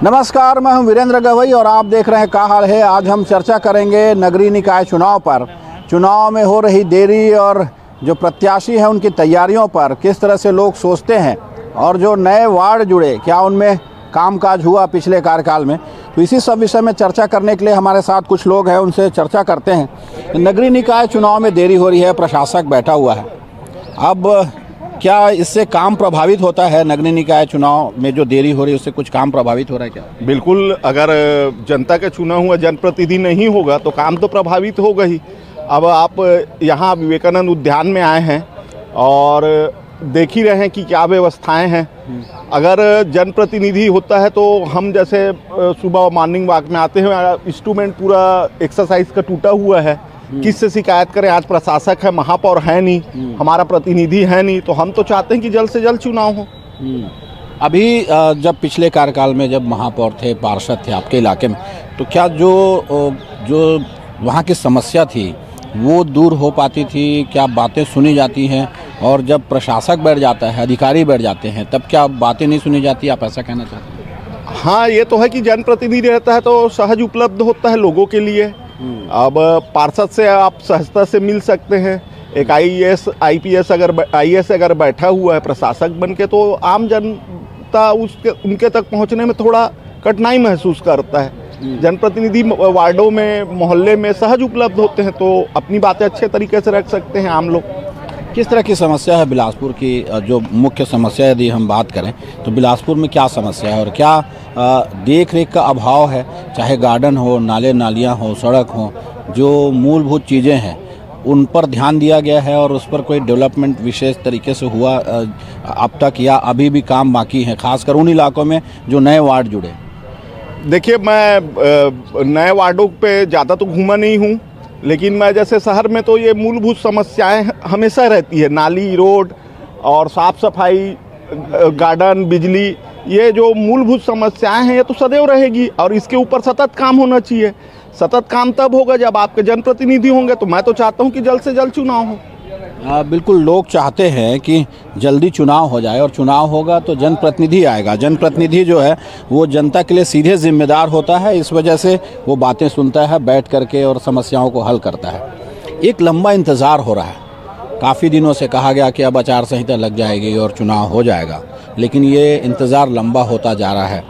नमस्कार, मैं हूं वीरेंद्र गवई और आप देख रहे हैं क्या हाल है। आज हम चर्चा करेंगे नगरीय निकाय चुनाव पर। चुनाव में हो रही देरी और जो प्रत्याशी हैं उनकी तैयारियों पर, किस तरह से लोग सोचते हैं और जो नए वार्ड जुड़े क्या उनमें कामकाज हुआ पिछले कार्यकाल में। तो इसी सब विषय में चर्चा करने के लिए हमारे साथ कुछ लोग हैं, उनसे चर्चा करते हैं। नगरीय निकाय चुनाव में देरी हो रही है, प्रशासक बैठा हुआ है। अब क्या इससे काम प्रभावित होता है? नगरीय निकाय चुनाव में जो देरी हो रही है उससे कुछ काम प्रभावित हो रहा है क्या? बिल्कुल, अगर जनता का चुना हुआ जनप्रतिनिधि नहीं होगा तो काम तो प्रभावित होगा ही। अब आप यहाँ विवेकानंद उद्यान में आए हैं और देख ही रहे हैं कि क्या व्यवस्थाएं हैं। अगर जनप्रतिनिधि होता है तो हम जैसे सुबह मॉर्निंग वॉक में आते हैं, इंस्ट्रूमेंट पूरा एक्सरसाइज का टूटा हुआ है, किससे शिकायत करें। आज प्रशासक है, महापौर है नहीं, हमारा प्रतिनिधि है नहीं, तो हम तो चाहते हैं कि जल्द से जल्द चुनाव हो। अभी जब पिछले कार्यकाल में जब महापौर थे, पार्षद थे आपके इलाके में, तो क्या जो वहाँ की समस्या थी वो दूर हो पाती थी? क्या बातें सुनी जाती हैं? और जब प्रशासक बैठ जाता है, अधिकारी बैठ जाते हैं, तब क्या बातें नहीं सुनी जाती? आप ऐसा कहना चाहते हैं? हाँ, ये तो है कि जनप्रतिनिधि रहता है तो सहज उपलब्ध होता है लोगों के लिए। अब पार्षद से आप सहजता से मिल सकते हैं। एक आईएएस आईपीएस आईएएस अगर बैठा हुआ है प्रशासक बन के, तो आम जनता उनके तक पहुंचने में थोड़ा कठिनाई महसूस करता है। जनप्रतिनिधि वार्डों में, मोहल्ले में सहज उपलब्ध होते हैं तो अपनी बातें अच्छे तरीके से रख सकते हैं आम लोग। किस तरह की समस्या है बिलासपुर की? जो मुख्य समस्या यदि हम बात करें तो बिलासपुर में क्या समस्या है और क्या देख रेख का अभाव है? चाहे गार्डन हो, नाले नालियाँ हो, सड़क हो, जो मूलभूत चीज़ें हैं उन पर ध्यान दिया गया है और उस पर कोई डेवलपमेंट विशेष तरीके से हुआ अब तक, या अभी भी काम बाकी है, खासकर उन इलाकों में जो नए वार्ड जुड़े? देखिए, मैं नए वार्डों पे ज़्यादा तो घूमा नहीं हूँ, लेकिन मैं जैसे शहर में तो ये मूलभूत समस्याएं हमेशा रहती है। नाली, रोड और साफ़ सफाई, गार्डन, बिजली, ये जो मूलभूत समस्याएं हैं ये तो सदैव रहेगी और इसके ऊपर सतत काम होना चाहिए। सतत काम तब होगा जब आपके जनप्रतिनिधि होंगे। तो मैं तो चाहता हूँ कि जल्द से जल्द चुनाव हो। बिल्कुल, लोग चाहते हैं कि जल्दी चुनाव हो जाए और चुनाव होगा तो जनप्रतिनिधि आएगा। जनप्रतिनिधि जो है वो जनता के लिए सीधे जिम्मेदार होता है, इस वजह से वो बातें सुनता है बैठ करके और समस्याओं को हल करता है। एक लंबा इंतज़ार हो रहा है, काफ़ी दिनों से कहा गया कि अब आचार संहिता लग जाएगी और चुनाव हो जाएगा, लेकिन ये इंतज़ार लंबा होता जा रहा है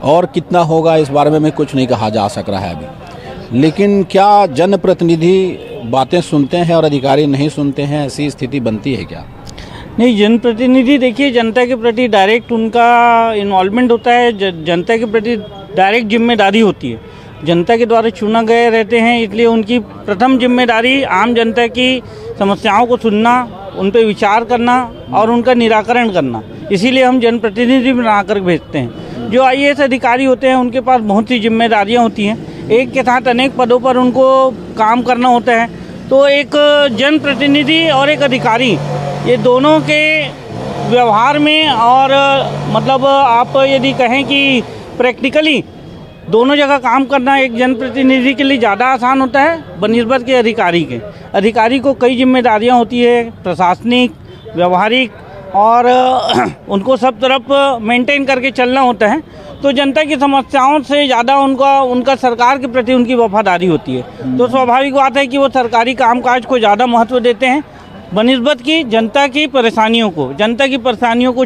और कितना होगा इस बारे में कुछ नहीं कहा जा सक रहा है अभी। लेकिन क्या जनप्रतिनिधि बातें सुनते हैं और अधिकारी नहीं सुनते हैं? ऐसी स्थिति बनती है क्या? नहीं, जनप्रतिनिधि देखिए जनता के प्रति डायरेक्ट उनका इन्वॉल्वमेंट होता है, जनता के प्रति डायरेक्ट जिम्मेदारी होती है। जनता के द्वारा चुना गए रहते हैं, इसलिए उनकी प्रथम जिम्मेदारी आम जनता की समस्याओं को सुनना, उन पर विचार करना और उनका निराकरण करना। इसीलिए हम जनप्रतिनिधि बनाकर भेजते हैं। जो आईएएस अधिकारी होते हैं उनके पास बहुत सी जिम्मेदारियां होती हैं, एक के साथ अनेक पदों पर उनको काम करना होता है। तो एक जनप्रतिनिधि और एक अधिकारी, ये दोनों के व्यवहार में और मतलब आप यदि कहें कि प्रैक्टिकली दोनों जगह काम करना एक जनप्रतिनिधि के लिए ज़्यादा आसान होता है बनिस्बत के अधिकारी के। अधिकारी को कई जिम्मेदारियां होती है, प्रशासनिक, व्यवहारिक, और उनको सब तरफ मेंटेन करके चलना होता है। तो जनता की समस्याओं से ज़्यादा उनका सरकार के प्रति उनकी वफादारी होती है। तो स्वाभाविक बात है कि वो सरकारी कामकाज को ज़्यादा महत्व देते हैं बनिस्बत की जनता की परेशानियों को। जनता की परेशानियों को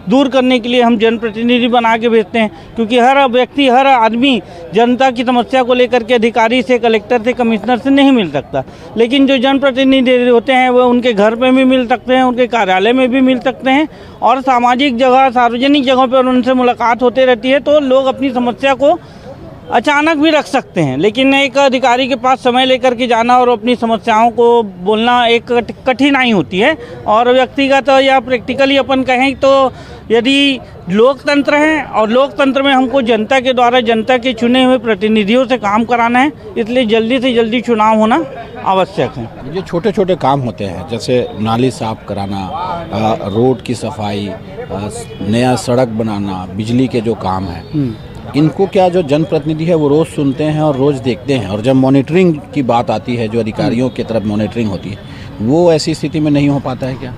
दूर करने के लिए हम जनप्रतिनिधि बना के भेजते हैं, क्योंकि हर व्यक्ति, हर आदमी जनता की समस्या को लेकर के अधिकारी से, कलेक्टर से, कमिश्नर से नहीं मिल सकता। लेकिन जो जनप्रतिनिधि होते हैं वो उनके घर पे भी मिल सकते हैं, उनके कार्यालय में भी मिल सकते हैं और सामाजिक जगह, सार्वजनिक जगहों पर उनसे मुलाकात होते रहती है। तो लोग अपनी समस्या को अचानक भी रख सकते हैं, लेकिन एक अधिकारी के पास समय लेकर के जाना और अपनी समस्याओं को बोलना एक कठिनाई होती है। और व्यक्तिगत या प्रैक्टिकली अपन कहें तो यदि लोकतंत्र है और लोकतंत्र में हमको जनता के द्वारा, जनता के चुने हुए प्रतिनिधियों से काम कराना है, इसलिए जल्दी से जल्दी चुनाव होना आवश्यक है। ये छोटे छोटे काम होते हैं, जैसे नाली साफ कराना, रोड की सफाई, नया सड़क बनाना, बिजली के जो काम हैं, इनको क्या जो जनप्रतिनिधि है वो रोज़ सुनते हैं और रोज़ देखते हैं? और जब मॉनिटरिंग की बात आती है, जो अधिकारियों की तरफ मॉनिटरिंग होती है, वो ऐसी स्थिति में नहीं हो पाता है क्या?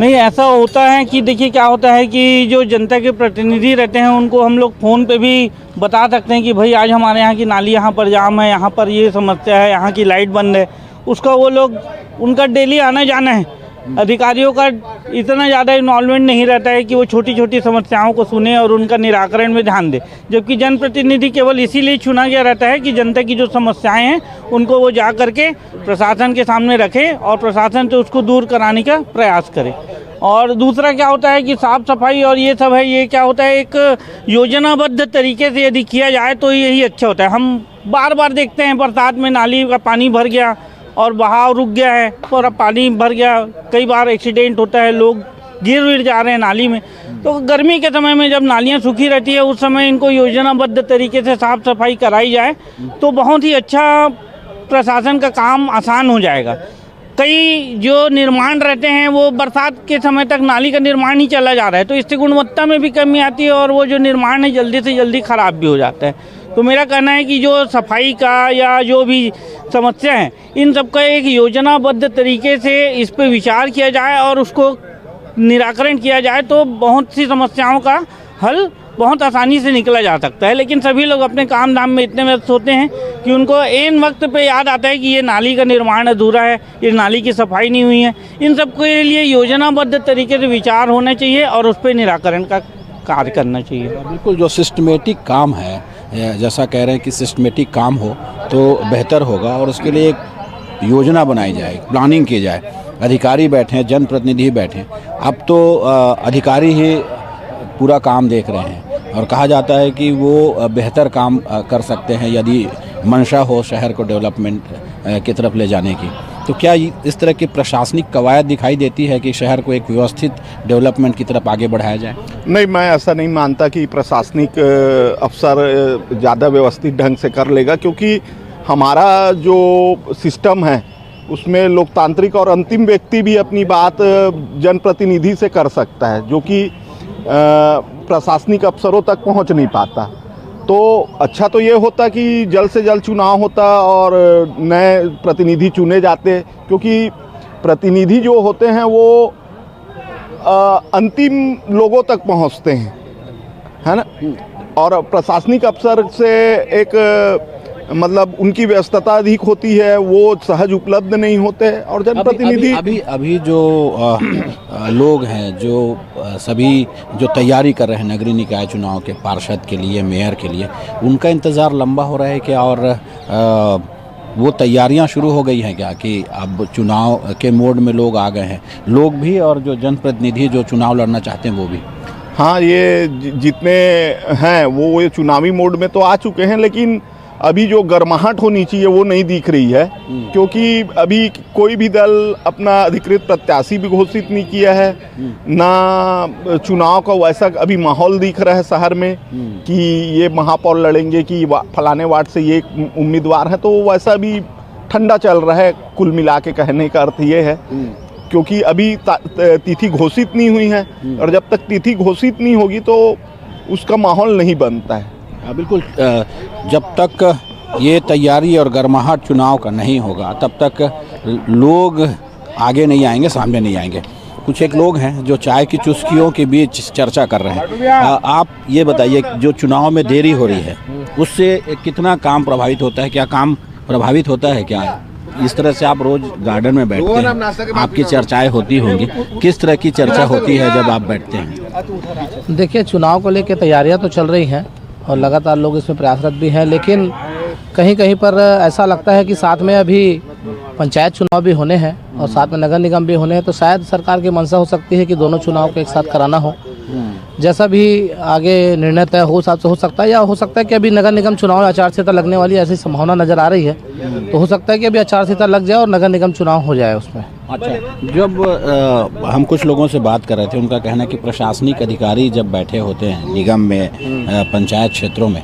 नहीं, ऐसा होता है कि देखिए क्या होता है कि जो जनता के प्रतिनिधि रहते हैं उनको हम लोग फ़ोन पे भी बता सकते हैं कि भाई आज हमारे यहाँ की नाली यहाँ पर जाम है, यहाँ पर ये समस्या है, यहाँ की लाइट बंद है। उसका वो लोग, उनका डेली आना जाना है। अधिकारियों का इतना ज़्यादा इन्वॉल्वमेंट नहीं रहता है कि वो छोटी छोटी समस्याओं को सुने और उनका निराकरण में ध्यान दे। जबकि जनप्रतिनिधि केवल इसीलिए चुना गया रहता है कि जनता की जो समस्याएं हैं उनको वो जा करके प्रशासन के सामने रखे और प्रशासन से उसको दूर कराने का प्रयास करे। और दूसरा क्या होता है कि साफ़ सफाई और ये सब है, ये क्या होता है एक योजनाबद्ध तरीके से यदि किया जाए तो यही अच्छा होता है। हम बार बार देखते हैं बरसात में नाली का पानी भर गया और बहाव रुक गया है और अब पानी भर गया, कई बार एक्सीडेंट होता है, लोग गिर जा रहे हैं नाली में। तो गर्मी के समय में जब नालियाँ सूखी रहती है उस समय इनको योजनाबद्ध तरीके से साफ़ सफाई कराई जाए तो बहुत ही अच्छा प्रशासन का काम आसान हो जाएगा। कई जो निर्माण रहते हैं वो बरसात के समय तक नाली का निर्माण ही चला जा रहा है, तो इससे गुणवत्ता में भी कमी आती है और वो जो निर्माण है जल्दी से जल्दी ख़राब भी हो जाता है। तो मेरा कहना है कि जो सफाई का या जो भी समस्या है इन सबका एक योजनाबद्ध तरीके से इस पर विचार किया जाए और उसको निराकरण किया जाए तो बहुत सी समस्याओं का हल बहुत आसानी से निकला जा सकता है। लेकिन सभी लोग अपने काम धाम में इतने व्यस्त होते हैं कि उनको ऐन वक्त पे याद आता है कि ये नाली का निर्माण अधूरा है, ये नाली की सफाई नहीं हुई है। इन सब के लिए योजनाबद्ध तरीके से विचार होना चाहिए और उस पर निराकरण का कार्य करना चाहिए। बिल्कुल, जो सिस्टमेटिक काम है, जैसा कह रहे हैं कि सिस्टमेटिक काम हो तो बेहतर होगा और उसके लिए एक योजना बनाई जाए, प्लानिंग की जाए, अधिकारी बैठें, जनप्रतिनिधि बैठें। अब तो अधिकारी ही पूरा काम देख रहे हैं और कहा जाता है कि वो बेहतर काम कर सकते हैं यदि मंशा हो शहर को डेवलपमेंट की तरफ ले जाने की। तो क्या इस तरह की प्रशासनिक कवायद दिखाई देती है कि शहर को एक व्यवस्थित डेवलपमेंट की तरफ आगे बढ़ाया जाए? नहीं, मैं ऐसा नहीं मानता कि प्रशासनिक अफसर ज़्यादा व्यवस्थित ढंग से कर लेगा, क्योंकि हमारा जो सिस्टम है उसमें लोकतांत्रिक और अंतिम व्यक्ति भी अपनी बात जनप्रतिनिधि से कर सकता है, जो कि प्रशासनिक अफसरों तक पहुंच नहीं पाता। तो अच्छा तो ये होता कि जल्द से जल्द चुनाव होता और नए प्रतिनिधि चुने जाते, क्योंकि प्रतिनिधि जो होते हैं वो अंतिम लोगों तक पहुंचते हैं, है ना। और प्रशासनिक अफसर से एक मतलब उनकी व्यस्तता अधिक होती है, वो सहज उपलब्ध नहीं होते और जनप्रतिनिधि अभी जो लोग हैं, जो सभी जो तैयारी कर रहे हैं नगरीय निकाय चुनाव के, पार्षद के लिए, मेयर के लिए, उनका इंतज़ार लंबा हो रहा है क्या? और वो तैयारियां शुरू हो गई हैं क्या कि अब चुनाव के मोड में लोग आ गए हैं, लोग भी और जो जनप्रतिनिधि जो चुनाव लड़ना चाहते हैं वो भी? हाँ, ये जितने हैं वो ये चुनावी मोड में तो आ चुके हैं, लेकिन अभी जो गर्माहट होनी चाहिए वो नहीं दिख रही है, क्योंकि अभी कोई भी दल अपना अधिकृत प्रत्याशी भी घोषित नहीं किया है, ना चुनाव का वैसा अभी माहौल दिख रहा है शहर में कि ये महापौर लड़ेंगे कि फलाने वार्ड से ये उम्मीदवार है। तो वैसा भी ठंडा चल रहा है, कुल मिला के कहने का अर्थ ये है, क्योंकि अभी तिथि घोषित नहीं हुई है और जब तक तिथि घोषित नहीं होगी तो उसका माहौल नहीं बनता है। बिल्कुल, जब तक ये तैयारी और गर्माहट चुनाव का नहीं होगा तब तक लोग आगे नहीं आएंगे, सामने नहीं आएंगे। कुछ एक लोग हैं जो चाय की चुस्कियों के बीच चर्चा कर रहे हैं। आप ये बताइए, जो चुनाव में देरी हो रही है उससे कितना काम प्रभावित होता है? क्या काम प्रभावित होता है क्या? इस तरह से आप रोज गार्डन में बैठते हैं, आपकी चर्चाएं होती होंगी, किस तरह की चर्चा होती है जब आप बैठते हैं? देखिए, चुनाव को लेकर तैयारियां तो चल रही हैं और लगातार लोग इसमें प्रयासरत भी हैं, लेकिन कहीं कहीं पर ऐसा लगता है कि साथ में अभी पंचायत चुनाव भी होने हैं और साथ में नगर निगम भी होने हैं, तो शायद सरकार की मंशा हो सकती है कि दोनों चुनाव को एक साथ कराना हो। जैसा भी आगे निर्णय तय हो हिसाब से हो सकता है, या हो सकता है कि अभी नगर निगम चुनाव आचार संहिता लगने वाली ऐसी संभावना नज़र आ रही है, तो हो सकता है कि अभी आचार संहिता लग जाए और नगर निगम चुनाव हो जाए उसमें। अच्छा, जब हम कुछ लोगों से बात कर रहे थे, उनका कहना है कि प्रशासनिक अधिकारी जब बैठे होते हैं निगम में, पंचायत क्षेत्रों में,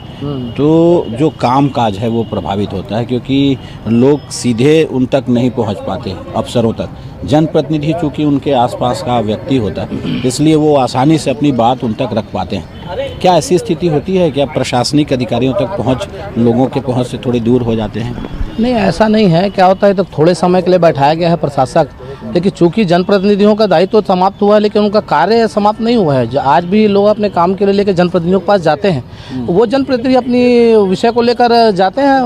तो जो काम काज है वो प्रभावित होता है, क्योंकि लोग सीधे उन तक नहीं पहुंच पाते, अफसरों तक। जनप्रतिनिधि चूँकि उनके आसपास का व्यक्ति होता है, इसलिए वो आसानी से अपनी बात उन तक रख पाते हैं। क्या ऐसी स्थिति होती है? क्या प्रशासनिक अधिकारियों तक पहुँच लोगों के पहुँच से थोड़ी दूर हो जाते हैं? नहीं, ऐसा नहीं है। क्या होता है, तो थोड़े समय के लिए बैठाया गया है प्रशासक, लेकिन चूंकि जनप्रतिनिधियों का दायित्व तो समाप्त हुआ है, लेकिन उनका कार्य समाप्त नहीं हुआ है। आज भी लोग अपने काम के लिए लेकर जनप्रतिनिधियों के पास जाते हैं। वो जनप्रतिनिधि अपनी विषय को लेकर जाते हैं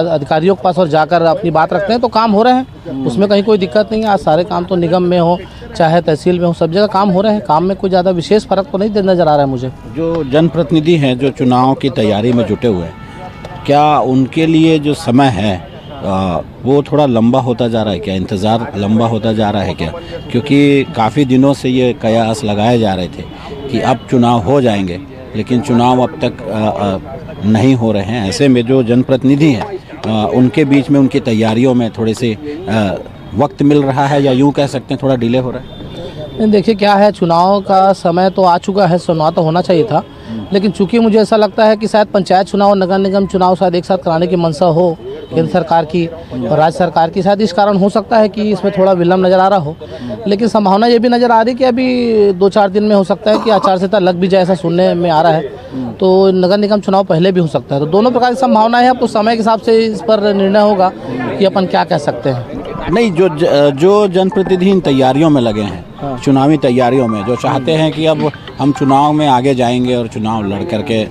अधिकारियों के पास और जाकर अपनी बात रखते हैं, तो काम हो रहे हैं, उसमें कहीं कोई दिक्कत नहीं है। आज सारे काम तो निगम में हो चाहे तहसील में हो, सब जगह काम हो रहे हैं। काम में कोई ज़्यादा विशेष फर्क तो नहीं नज़र आ रहा है मुझे। जो जनप्रतिनिधि हैं जो चुनाव की तैयारी में जुटे हुए हैं, क्या उनके लिए जो समय है वो थोड़ा लंबा होता जा रहा है क्या? इंतज़ार लंबा होता जा रहा है क्या? क्योंकि काफ़ी दिनों से ये कयास लगाए जा रहे थे कि अब चुनाव हो जाएंगे, लेकिन चुनाव अब तक नहीं हो रहे हैं। ऐसे में जो जनप्रतिनिधि हैं उनके बीच में उनकी तैयारियों में थोड़े से वक्त मिल रहा है, या यूँ कह सकते हैं थोड़ा डिले हो रहा है? देखिए क्या है, चुनाव का समय तो आ चुका है, चुनाव तो होना चाहिए था, लेकिन चूंकि मुझे ऐसा लगता है कि शायद पंचायत चुनाव और नगर निगम चुनाव शायद एक साथ कराने की मंशा हो केंद्र सरकार की और राज्य सरकार की, शायद इस कारण हो सकता है कि इसमें थोड़ा विलम्ब नज़र आ रहा हो। लेकिन संभावना ये भी नज़र आ रही है कि अभी 2-4 दिन में हो सकता है कि आचार संहिता लग भी जाए, ऐसा सुनने में आ रहा है। तो नगर निगम चुनाव पहले भी हो सकता है। तो दोनों प्रकार की संभावनाएं हैं। अब तो समय के हिसाब से इस पर निर्णय होगा कि अपन क्या कह सकते हैं। नहीं, जो जनप्रतिनिधि इन तैयारियों में लगे हैं, चुनावी तैयारियों में, जो चाहते हैं कि अब हम चुनाव में आगे जाएंगे और चुनाव लड़ करके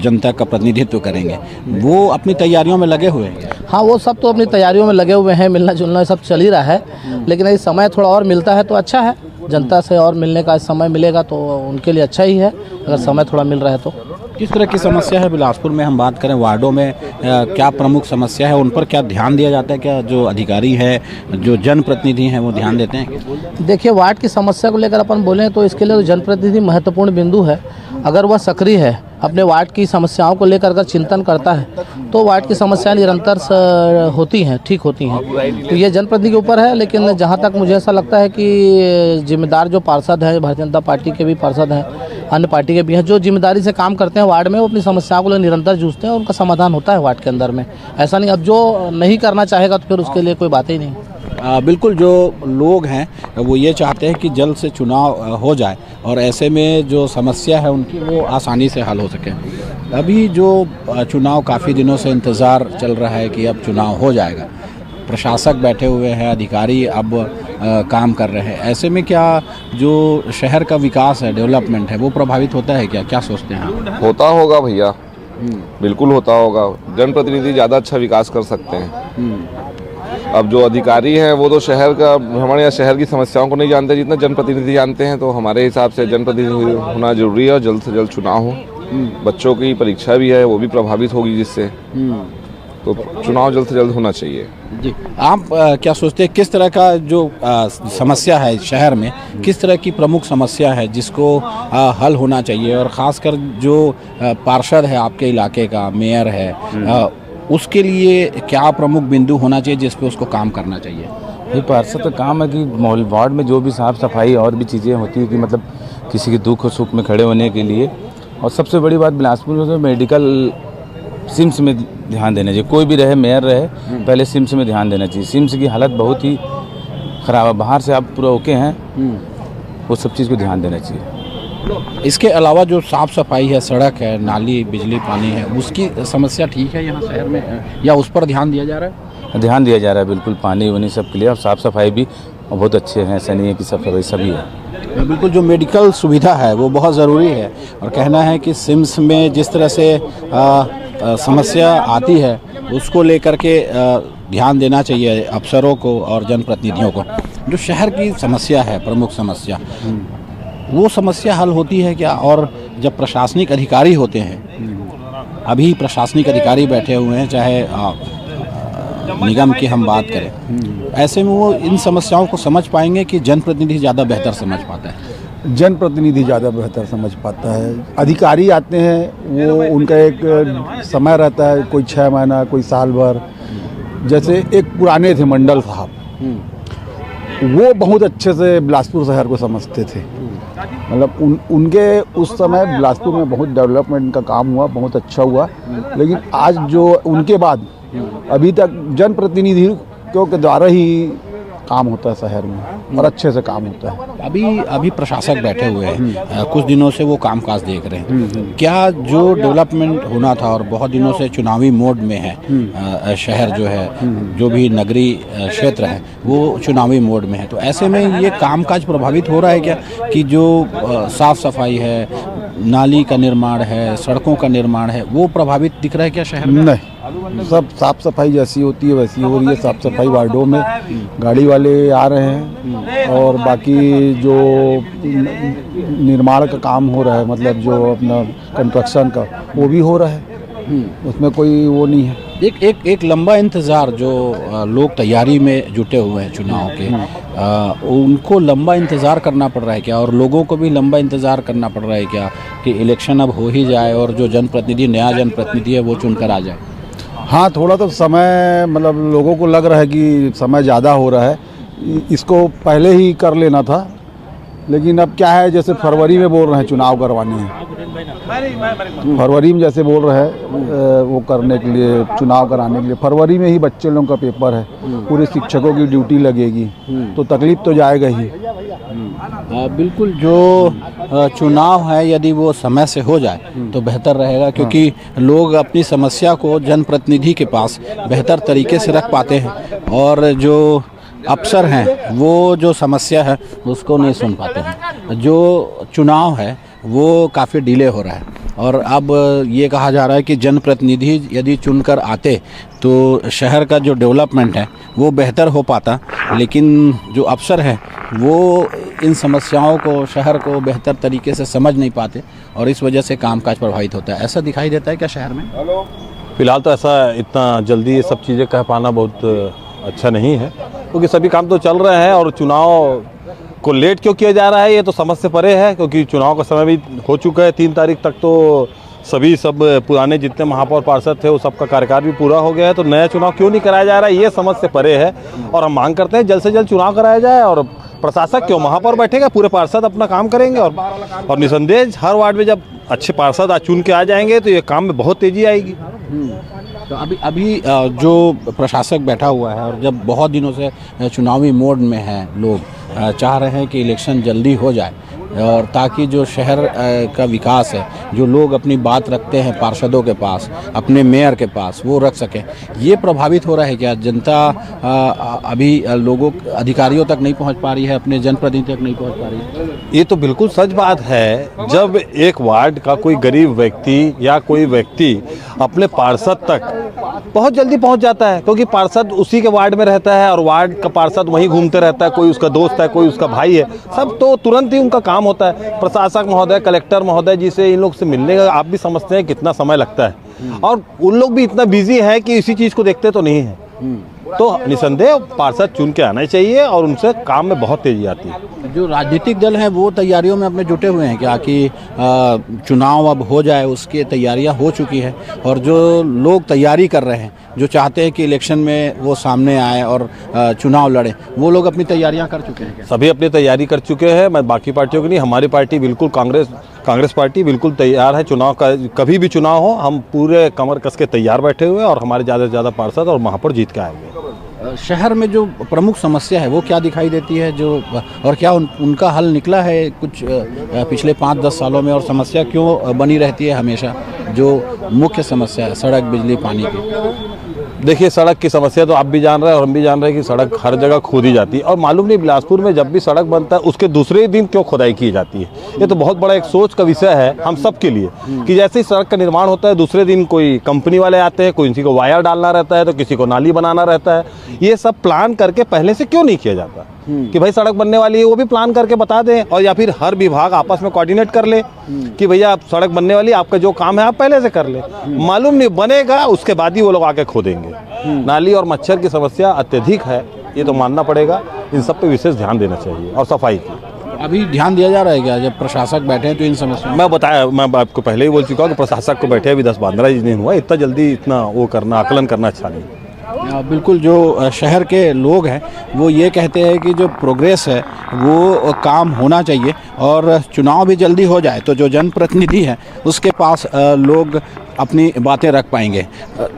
जनता का प्रतिनिधित्व करेंगे, वो अपनी तैयारियों में लगे हुए हैं। हाँ, वो सब तो अपनी तैयारियों में लगे हुए हैं, मिलना जुलना सब चल ही रहा है। लेकिन यदि समय थोड़ा और मिलता है तो अच्छा है, जनता से और मिलने का समय मिलेगा तो उनके लिए अच्छा ही है, अगर समय थोड़ा मिल रहा है तो। किस तरह की समस्या है बिलासपुर में? हम बात करें वार्डों में क्या प्रमुख समस्या है, उन पर क्या ध्यान दिया जाता है? क्या जो अधिकारी है, जो जनप्रतिनिधि हैं, वो ध्यान देते हैं? देखिए, वार्ड की समस्या को लेकर अपन बोलें तो इसके लिए तो जनप्रतिनिधि महत्वपूर्ण बिंदु है। अगर वह सक्रिय है, अपने वार्ड की समस्याओं को लेकर अगर चिंतन करता है, तो वार्ड की समस्याएं निरंतर होती हैं, ठीक होती हैं। तो ये जनप्रतिनिधि के ऊपर है। लेकिन जहाँ तक मुझे ऐसा लगता है कि जिम्मेदार जो पार्षद हैं, भारतीय जनता पार्टी के भी पार्षद हैं, अन्य पार्टी के भी हैं, जो जिम्मेदारी से काम करते हैं वार्ड में, वो अपनी समस्याओं को लेकर निरंतर जूझते हैं और उनका समाधान होता है वार्ड के अंदर में। ऐसा नहीं, अब जो नहीं करना चाहेगा तो फिर उसके लिए कोई बात ही नहीं। बिल्कुल, जो लोग हैं वो ये चाहते हैं कि जल्द से चुनाव हो जाए और ऐसे में जो समस्या है उनकी वो आसानी से हल हो सके। अभी जो चुनाव काफ़ी दिनों से इंतज़ार चल रहा है कि अब चुनाव हो जाएगा, प्रशासक बैठे हुए हैं, अधिकारी अब काम कर रहे हैं, ऐसे में क्या जो शहर का विकास है, डेवलपमेंट है, वो प्रभावित होता है क्या? क्या सोचते हैं आप? होता होगा भैया, बिल्कुल होता होगा। जनप्रतिनिधि ज़्यादा अच्छा विकास कर सकते हैं। अब जो अधिकारी हैं वो तो शहर का, हमारे यहाँ शहर की समस्याओं को नहीं जानते जितना जनप्रतिनिधि जानते हैं। तो हमारे हिसाब से जनप्रतिनिधि होना जरूरी है और जल्द से जल्द चुनाव हो। बच्चों की परीक्षा भी है, वो भी प्रभावित होगी जिससे, तो चुनाव जल्द से जल्द होना चाहिए। जी, आप क्या सोचते हैं किस तरह का जो समस्या है शहर में, किस तरह की प्रमुख समस्या है जिसको हल होना चाहिए, और ख़ासकर जो पार्षद है आपके इलाके का, मेयर है, उसके लिए क्या प्रमुख बिंदु होना चाहिए जिस पे उसको काम करना चाहिए? ये पार्षद का काम है कि वार्ड में जो भी साफ़ सफाई और भी चीज़ें होती है कि मतलब किसी के दुख और सुख में खड़े होने के लिए। और सबसे बड़ी बात बिलासपुर में तो मेडिकल सिम्स में ध्यान देना चाहिए। कोई भी रहे, मेयर रहे, पहले सिम्स में ध्यान देना चाहिए। सिम्स की हालत बहुत ही ख़राब है, बाहर से आप पूरा ओके हैं, वो सब चीज़ को ध्यान देना चाहिए। इसके अलावा जो साफ़ सफाई है, सड़क है, नाली, बिजली, पानी है, उसकी समस्या ठीक है यहाँ शहर में, या उस पर ध्यान दिया जा रहा है? ध्यान दिया जा रहा है, बिल्कुल। पानी वानी सब के लिए, और साफ़ सफाई भी बहुत अच्छे हैं, ऐसा नहीं है कि साफ सफाई सभी है। बिल्कुल, जो मेडिकल सुविधा है वो बहुत ज़रूरी है, और कहना है कि सिम्स में जिस तरह से समस्या आती है उसको लेकर के ध्यान देना चाहिए अफसरों को और जनप्रतिनिधियों को। जो शहर की समस्या है, प्रमुख समस्या, वो समस्या हल होती है क्या? और जब प्रशासनिक अधिकारी होते हैं, अभी प्रशासनिक अधिकारी बैठे हुए हैं, चाहे निगम की हम बात करें, ऐसे में वो इन समस्याओं को समझ पाएंगे कि जनप्रतिनिधि ज़्यादा बेहतर समझ पाता है? जनप्रतिनिधि ज़्यादा बेहतर समझ पाता है। अधिकारी आते हैं, वो उनका एक समय रहता है, कोई 6 महीना, कोई साल भर। जैसे एक पुराने थे मंडल साहब, वो बहुत अच्छे से बिलासपुर शहर को समझते थे। मतलब उनके उस समय बिलासपुर में बहुत डेवलपमेंट का काम हुआ, बहुत अच्छा हुआ। लेकिन आज जो उनके बाद अभी तक जनप्रतिनिधियों के द्वारा ही काम होता है शहर में और अच्छे से काम होता है। अभी प्रशासक बैठे हुए हैं, कुछ दिनों से वो कामकाज देख रहे हैं। क्या जो डेवलपमेंट होना था और बहुत दिनों से चुनावी मोड में है शहर जो है, जो भी नगरीय क्षेत्र है वो चुनावी मोड में है, तो ऐसे में ये कामकाज प्रभावित हो रहा है क्या कि जो साफ सफाई है, नाली का निर्माण है, सड़कों का निर्माण है, वो प्रभावित दिख रहा है क्या शहर में? नहीं, सब साफ सफाई जैसी होती है वैसी हो रही है। साफ सफाई वार्डों में गाड़ी वाले आ रहे हैं और बाकी जो निर्माण का काम हो रहा है, मतलब जो अपना कंस्ट्रक्शन का, वो भी हो रहा है, उसमें कोई वो नहीं है। एक लंबा इंतज़ार जो लोग तैयारी में जुटे हुए हैं चुनाव के, उनको लंबा इंतज़ार करना पड़ रहा है क्या, और लोगों को भी लंबा इंतज़ार करना पड़ रहा है क्या कि इलेक्शन अब हो ही जाए और जो जनप्रतिनिधि, नया जनप्रतिनिधि है वो चुनकर आ जाए? हाँ, थोड़ा तो समय, मतलब लोगों को लग रहा है कि समय ज़्यादा हो रहा है, इसको पहले ही कर लेना था, लेकिन अब क्या है, जैसे फरवरी में बोल रहे हैं चुनाव करवाने हैं, फरवरी में जैसे बोल रहे हैं वो करने के लिए, चुनाव कराने के लिए फरवरी में ही बच्चे लोगों का पेपर है, पूरे शिक्षकों की ड्यूटी लगेगी, तो तकलीफ तो जाएगा ही। बिल्कुल, जो चुनाव है यदि वो समय से हो जाए तो बेहतर रहेगा, क्योंकि लोग अपनी समस्या को जनप्रतिनिधि के पास बेहतर तरीके से रख पाते हैं और जो अफसर हैं वो जो समस्या है उसको नहीं सुन पाते हैं। जो चुनाव है वो काफ़ी डिले हो रहा है और अब ये कहा जा रहा है कि जनप्रतिनिधि यदि चुनकर आते तो शहर का जो डेवलपमेंट है वो बेहतर हो पाता, लेकिन जो अफसर हैं वो इन समस्याओं को, शहर को बेहतर तरीके से समझ नहीं पाते और इस वजह से कामकाज प्रभावित होता है। ऐसा दिखाई देता है क्या शहर में? फिलहाल तो ऐसा इतना जल्दी ये सब चीज़ें कह पाना बहुत अच्छा नहीं है, क्योंकि सभी काम तो चल रहे हैं और चुनाव को लेट क्यों किया जा रहा है ये तो समझ से परे है, क्योंकि चुनाव का समय भी हो चुका है। 3 तारीख तक तो सब पुराने जितने महापौर पार्षद थे वो सबका कार्यकाल भी पूरा हो गया है, तो नया चुनाव क्यों नहीं कराया जा रहा है ये समझ से परे है। और हम मांग करते हैं जल्द से जल्द चुनाव कराया जाए और प्रशासक क्यों, महापौर बैठेगा, पूरे पार्षद अपना काम करेंगे और निसंदेह हर वार्ड में जब अच्छे पार्षद चुन के आ जाएंगे तो ये काम में बहुत तेज़ी आएगी। तो अभी जो प्रशासक बैठा हुआ है और जब बहुत दिनों से चुनावी मोड में है, लोग चाह रहे हैं कि इलेक्शन जल्दी हो जाए और ताकि जो शहर का विकास है, जो लोग अपनी बात रखते हैं पार्षदों के पास, अपने मेयर के पास, वो रख सकें, ये प्रभावित हो रहा है क्या? जनता अभी लोगों, अधिकारियों तक नहीं पहुंच पा रही है, अपने जनप्रतिनिधि तक नहीं पहुंच पा रही है? ये तो बिल्कुल सच बात है। जब एक वार्ड का कोई गरीब व्यक्ति या कोई व्यक्ति अपने पार्षद तक बहुत जल्दी पहुंच जाता है, क्योंकि पार्षद उसी के वार्ड में रहता है और वार्ड का पार्षद वहीं घूमते रहता है, कोई उसका दोस्त है, कोई उसका भाई है, सब तो तुरंत ही उनका काम होता है। प्रशासक महोदय, कलेक्टर महोदय जी से इन लोग से मिलने का आप भी समझते हैं कितना समय लगता है और उन लोग भी इतना बिजी है कि इसी चीज़ को देखते तो नहीं है। तो निसंदेह पार्षद चुन के आना चाहिए और उनसे काम में बहुत तेजी आती है। जो राजनीतिक दल हैं वो तैयारियों में अपने जुटे हुए हैं क्या कि चुनाव अब हो जाए, उसकी तैयारियां हो चुकी है और जो लोग तैयारी कर रहे हैं, जो चाहते हैं कि इलेक्शन में वो सामने आए और चुनाव लड़े, वो लोग अपनी तैयारियां कर चुके हैं क्या? सभी अपनी तैयारी कर चुके हैं। मैं बाकी पार्टियों की नहीं, हमारी पार्टी बिल्कुल, कांग्रेस पार्टी बिल्कुल तैयार है। चुनाव का कभी भी चुनाव हो, हम पूरे कमर कस के तैयार बैठे हुए हैं और हमारे ज़्यादा से ज़्यादा पार्षद और महापौर जीत के आएंगे। शहर में जो प्रमुख समस्या है वो क्या दिखाई देती है, जो और क्या उनका हल निकला है कुछ पिछले 5-10 सालों में, और समस्या क्यों बनी रहती है हमेशा? जो मुख्य समस्या है सड़क, बिजली, पानी की। देखिए, सड़क की समस्या तो आप भी जान रहे हैं और हम भी जान रहे हैं कि सड़क हर जगह खोदी जाती है और मालूम नहीं बिलासपुर में जब भी सड़क बनता है उसके दूसरे ही दिन क्यों खुदाई की जाती है। ये तो बहुत बड़ा एक सोच का विषय है हम सब के लिए कि जैसे ही सड़क का निर्माण होता है दूसरे दिन कोई कंपनी वाले आते हैं, कोई किसी को वायर डालना रहता है तो किसी को नाली बनाना रहता है। ये सब प्लान करके पहले से क्यों नहीं किया जाता कि भाई सड़क बनने वाली है, वो भी प्लान करके बता दें, और या फिर हर विभाग आपस में कोऑर्डिनेट कर ले कि भैया आप सड़क बनने वाली, आपका जो काम है आप पहले से कर ले। मालूम नहीं बनेगा उसके बाद ही वो लोग आके खोदेंगे। नाली और मच्छर की समस्या अत्यधिक है, ये तो मानना पड़ेगा। इन सब पे विशेष ध्यान देना चाहिए और सफाई की। अभी ध्यान दिया जा रहा है क्या जब प्रशासक बैठे हैं तो इन समस्याओं? मैं आपको पहले ही बोल चुका हूँ कि प्रशासक को बैठे अभी 10-15 दिन हुआ, इतना जल्दी इतना वो करना, आकलन करना अच्छा नहीं। बिल्कुल, जो शहर के लोग हैं वो ये कहते हैं कि जो प्रोग्रेस है वो काम होना चाहिए और चुनाव भी जल्दी हो जाए तो जो जनप्रतिनिधि है उसके पास लोग अपनी बातें रख पाएंगे।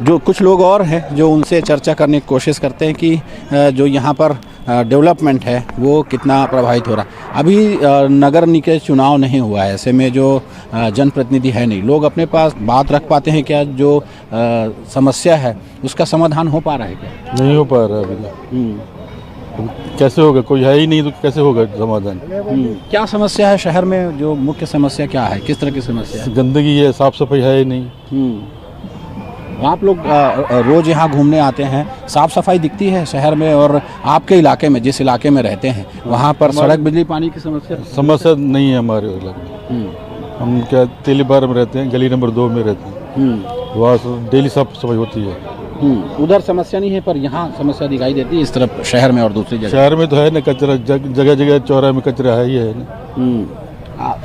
जो कुछ लोग और हैं जो उनसे चर्चा करने की कोशिश करते हैं कि जो यहाँ पर डेवलपमेंट है वो कितना प्रभावित हो रहा है। अभी नगर निकाय चुनाव नहीं हुआ है, ऐसे में जो जनप्रतिनिधि है नहीं, लोग अपने पास बात रख पाते हैं क्या? जो समस्या है उसका समाधान हो पा रहा है क्या? नहीं हो पा रहा है अभी। कैसे होगा, कोई है ही नहीं तो कैसे होगा समाधान? क्या समस्या है शहर में? जो मुख्य समस्या क्या है, किस तरह की समस्या है? गंदगी है, साफ सफाई है ही नहीं। आप लोग रोज यहाँ घूमने आते हैं, साफ सफाई दिखती है शहर में? और आपके इलाके में, जिस इलाके में रहते हैं, वहाँ पर सड़क, बिजली, पानी की समस्या नहीं है हमारे इलाके में। हम क्या तेलीबार में रहते हैं, गली नंबर 2 में रहते हैं, वहाँ डेली साफ सफाई होती है। उधर समस्या नहीं है, पर यहाँ समस्या दिखाई देती है इस तरफ शहर में और दूसरी जगह? शहर में तो है ना कचरा, जगह जगह चौराहे में कचरा है ही है ना।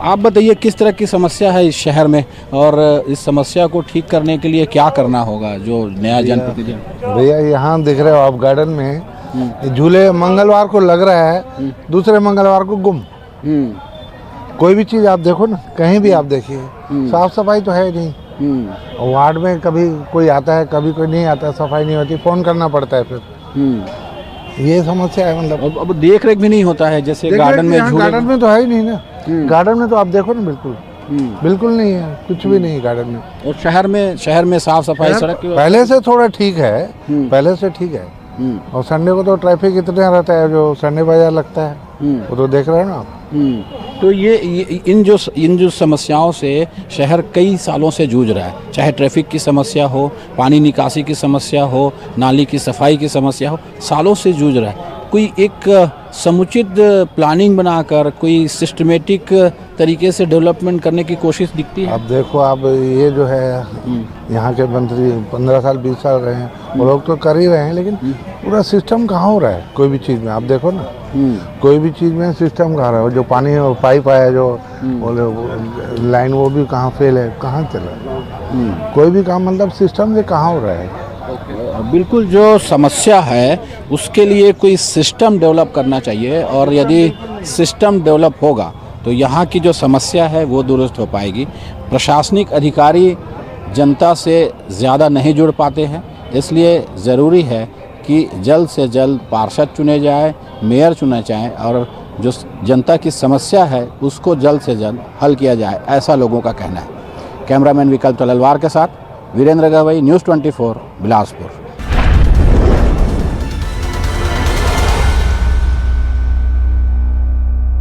आप बताइए किस तरह की समस्या है इस शहर में, और इस समस्या को ठीक करने के लिए क्या करना होगा जो नया जनप्रतिनिधि? भैया यहाँ दिख रहे हो आप गार्डन में झूले मंगलवार को लग रहा है, दूसरे मंगलवार को गुम। कोई भी चीज़ आप देखो ना, कहीं भी आप देखिए, साफ सफाई तो है ही नहीं। वार्ड में कभी कोई आता है, कभी कोई नहीं आता, सफाई नहीं होती, फ़ोन करना पड़ता है फिर। ये समस्या है। मतलब अब देख रेख भी नहीं होता है, जैसे गार्डन में झूले। गार्डन में तो है ही नहीं ना। गार्डन में तो आप देखो ना, बिल्कुल नहीं है, कुछ भी नहीं गार्डन में। और शहर में साफ सफाई, सड़क की पहले से थोड़ा ठीक है, पहले से ठीक है। और संडे को तो ट्रैफिक इतना रहता है, जो संडे बाजार लगता है वो तो देख रहे हो ना आप। तो ये इन जो समस्याओं से शहर कई सालों से जूझ रहा है, चाहे ट्रैफिक की समस्या हो, पानी निकासी की समस्या हो, नाली की सफाई की समस्या हो, सालों से जूझ रहा है। कोई एक समुचित प्लानिंग बनाकर, कोई सिस्टमेटिक तरीके से डेवलपमेंट करने की कोशिश दिखती है? अब देखो, आप ये जो है यहाँ के मंत्री 15 साल 20 साल रहे हैं, वो लोग तो कर ही रहे हैं, लेकिन पूरा सिस्टम कहाँ हो रहा है कोई भी चीज़ में? आप देखो ना, कोई भी चीज़ में सिस्टम कहाँ रहा है? जो पानी पाइप आया, जो लाइन, वो भी कहाँ फेल है, कहाँ चल रहा है? कोई भी काम मतलब सिस्टम से कहाँ हो रहा है? बिल्कुल, जो समस्या है उसके लिए कोई सिस्टम डेवलप करना चाहिए, और यदि सिस्टम डेवलप होगा तो यहाँ की जो समस्या है वो दुरुस्त हो पाएगी। प्रशासनिक अधिकारी जनता से ज़्यादा नहीं जुड़ पाते हैं, इसलिए ज़रूरी है कि जल्द से जल्द पार्षद चुने जाए, मेयर चुने जाए, और जो जनता की समस्या है उसको जल्द से जल्द हल किया जाए, ऐसा लोगों का कहना है। कैमरामैन विकल्प तलवार के साथ वीरेंद्र गवई, न्यूज़ 24, बिलासपुर।